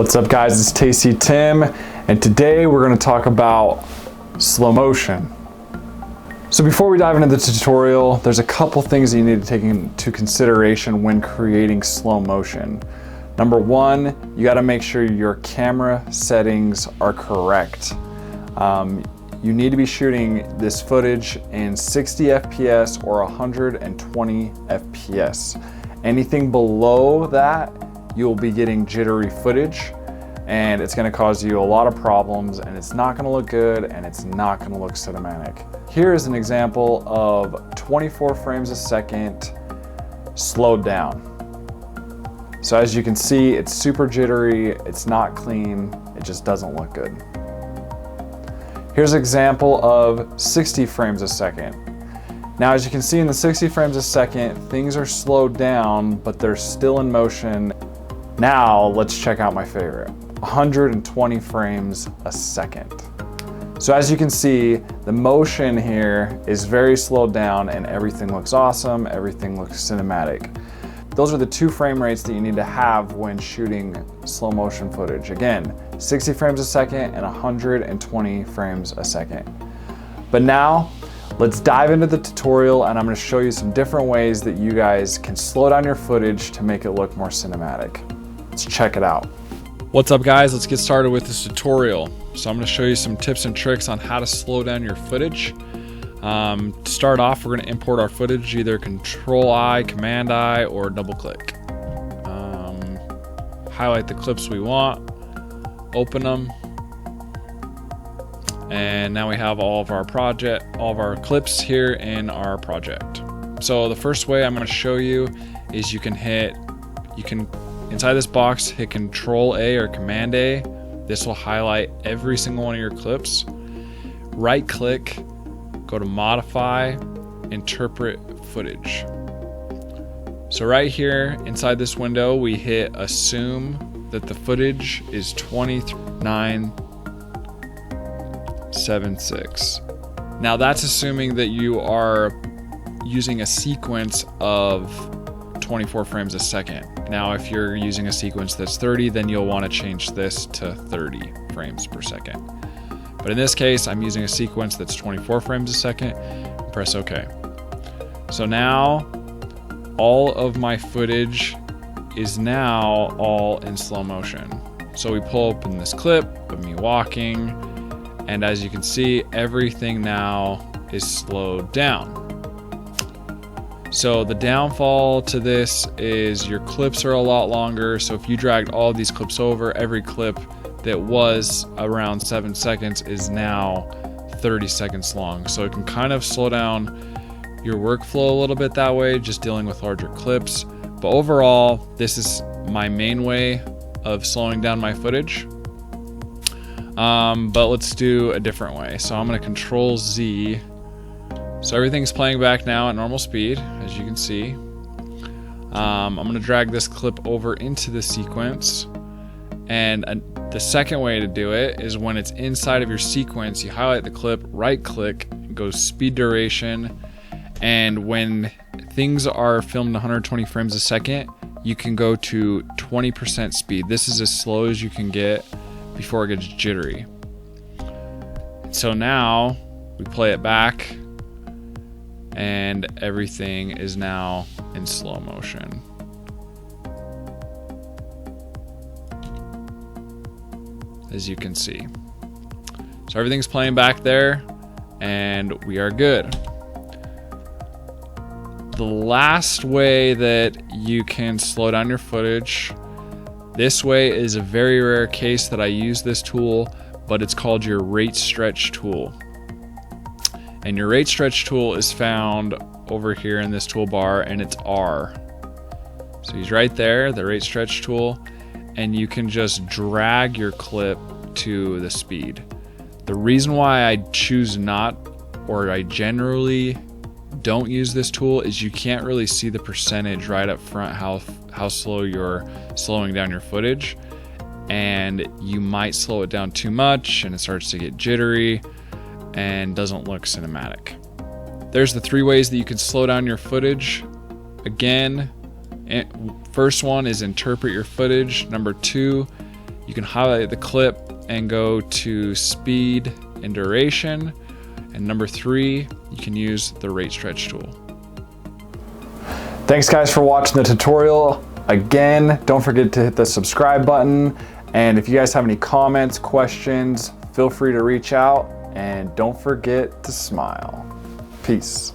What's up guys, it's TAYCTIM, and today we're going to talk about slow motion. So before we dive into the tutorial, there's a couple things that you need to take into consideration when creating slow motion. Number one, you got to make sure your camera settings are correct. You need to be shooting this footage in 60 FPS or 120 FPS. Anything below that, you'll be getting jittery footage, and it's going to cause you a lot of problems, and it's not going to look good, and it's not going to look cinematic. Here is an example of 24 frames a second slowed down. So as you can see, it's super jittery, it's not clean, it just doesn't look good. Here's an example of 60 frames a second. Now, as you can see in the 60 frames a second, things are slowed down, but they're still in motion. Now, let's check out my favorite, 120 frames a second. So as you can see, the motion here is very slowed down and everything looks awesome, everything looks cinematic. Those are the two frame rates that you need to have when shooting slow motion footage. Again, 60 frames a second and 120 frames a second. But now, let's dive into the tutorial, and I'm going to show you some different ways that you guys can slow down your footage to make it look more cinematic. Let's check it out. What's up guys, let's get started with this tutorial. So I'm going to show you some tips and tricks on how to slow down your footage. To start off, we're going to import our footage, either Ctrl+I, Command+I, or double click. Highlight the clips we want, open them, and now we have all of our clips here in our project. So the first way I'm going to show you is you can inside this box, hit Ctrl+A or Command+A. This will highlight every single one of your clips. Right click, go to Modify, Interpret Footage. So right here inside this window, we hit Assume that the footage is 2976. Now that's assuming that you are using a sequence of 24 frames a second. Now if you're using a sequence that's 30, then you'll want to change this to 30 frames per second. But in this case, I'm using a sequence that's 24 frames a second. Press OK. So now all of my footage is now all in slow motion. So we pull open this clip of me walking, and as you can see, everything now is slowed down. So the downfall to this is your clips are a lot longer. So if you dragged all of these clips over, every clip that was around 7 seconds is now 30 seconds long. So it can kind of slow down your workflow a little bit that way, just dealing with larger clips. But overall, this is my main way of slowing down my footage. But let's do a different way. So I'm going to Ctrl+Z. So everything's playing back now at normal speed, as you can see. I'm going to drag this clip over into the sequence. And the second way to do it is when it's inside of your sequence, you highlight the clip, right click, go speed duration. And when things are filmed 120 frames a second, you can go to 20% speed. This is as slow as you can get before it gets jittery. So now we play it back, and everything is now in slow motion. As you can see. So everything's playing back there, and we are good. The last way that you can slow down your footage, this way is a very rare case that I use this tool, but it's called your rate stretch tool. And your rate stretch tool is found over here in this toolbar, and it's R. So he's right there, the rate stretch tool, and you can just drag your clip to the speed. The reason why I choose not, or I generally don't use this tool, is you can't really see the percentage right up front how slow you're slowing down your footage, and you might slow it down too much and it starts to get jittery and doesn't look cinematic. There's the three ways that you can slow down your footage. Again, first one is interpret your footage. Number two, You can highlight the clip and go to speed and duration. And number 3, you can use the rate stretch tool. Thanks guys for watching the tutorial. Again, don't forget to hit the subscribe button. And if you guys have any comments, questions, feel free to reach out, and don't forget to smile. Peace.